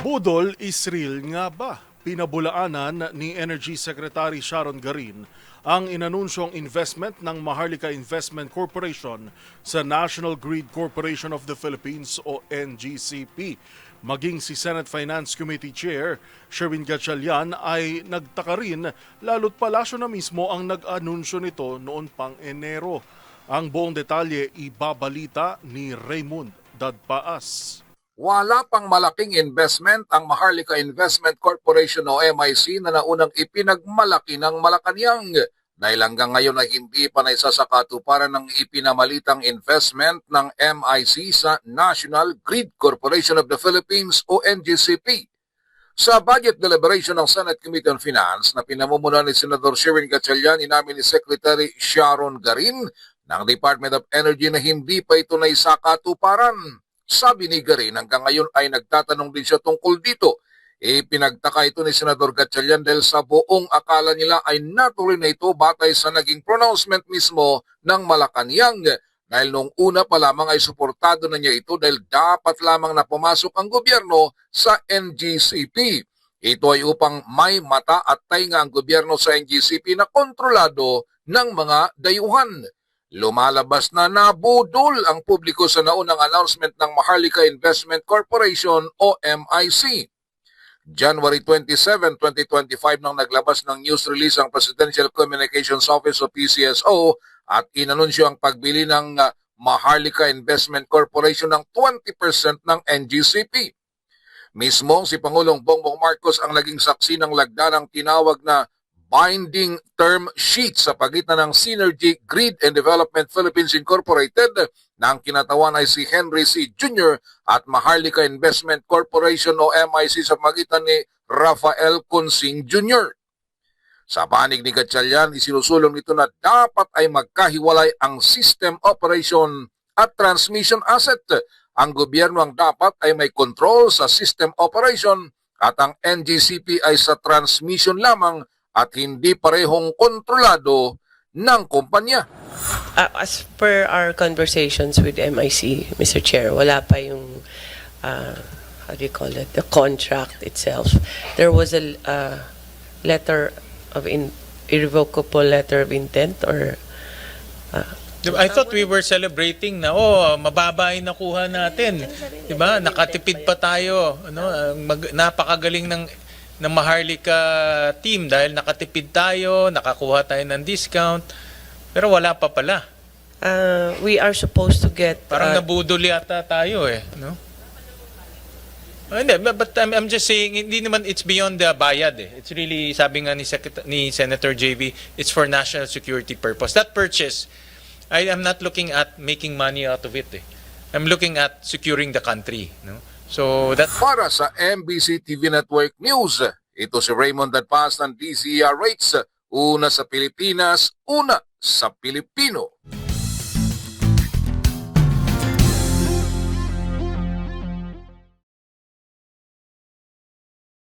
Budol Israel nga ba? Pinabulaanan ni Energy Secretary Sharon Garin ang inanunsyong investment ng Maharlika Investment Corporation sa National Grid Corporation of the Philippines o NGCP. Maging si Senate Finance Committee Chair Sherwin Gatchalian ay nagtaka rin lalo't palasyo na mismo ang nag-anunsyo nito noon pang Enero. Ang buong detalye ibabalita ni Raymond Dadpaas. Wala pang malaking investment ang Maharlika Investment Corporation o MIC na naunang ipinagmalaki ng Malacanang dahil hanggang ngayon ay hindi pa naisasakatuparan ng ipinamalitang investment ng MIC sa National Grid Corporation of the Philippines o NGCP. Sa budget deliberation ng Senate Committee on Finance na pinamumunuan ni Senador Sherwin Gatchalian, inamin ni Secretary Sharon Garin ng Department of Energy na hindi pa ito naisakatuparan. Sabi ni Garin, hanggang ngayon ay nagtatanong din siya tungkol dito. Pinagtaka ito ni Senador Gatchalian dahil sa buong akala nila ay natuloy na ito batay sa naging pronouncement mismo ng Malacanang. Dahil nung una pa lamang ay suportado na niya ito dahil dapat lamang na pumasok ang gobyerno sa NGCP. Ito ay upang may mata at tainga ang gobyerno sa NGCP na kontrolado ng mga dayuhan. Lumalabas na nabudol ang publiko sa naunang announcement ng Maharlika Investment Corporation o MIC. January 27, 2025 nang naglabas ng news release ang Presidential Communications Office o PCSO at inanunsyo ang pagbili ng Maharlika Investment Corporation ng 20% ng NGCP. Mismo si Pangulong Bongbong Marcos ang naging saksi ng lagdanang tinawag na binding term sheet sa pagitan ng Synergy Grid and Development Philippines Incorporated na ang kinatawan ay si Henry C. Jr. at Maharlika Investment Corporation o MIC sa pagitan ni Rafael Consing Jr. Sa panig ni Gatchalian, isinusulong nito na dapat ay magkahiwalay ang system operation at transmission asset. Ang gobyerno ang dapat ay may control sa system operation at ang NGCP ay sa transmission lamang at hindi parehong kontrolado ng kumpanya. As per our conversations with MIC, Mr. Chair, wala pa yung, how do you call it, the contract itself. There was a letter of irrevocable letter of intent or... I thought we were celebrating na, mababa yung nakuha natin. Diba? Nakatipid pa tayo. Napakagaling ng Maharlika team dahil nakatipid tayo, nakakuha tayo ng discount, pero wala pa pala. We are supposed to get... Parang nabudol yata tayo no? Hindi, but I'm just saying, hindi naman it's beyond the bayad It's really, sabi nga ni Senator JV, it's for national security purpose. That purchase, I am not looking at making money out of it I'm looking at securing the country, no? So that... Para sa MBC TV Network News, ito si Raymond Dadpaas ng DZRH. Una sa Pilipinas, una sa Pilipino.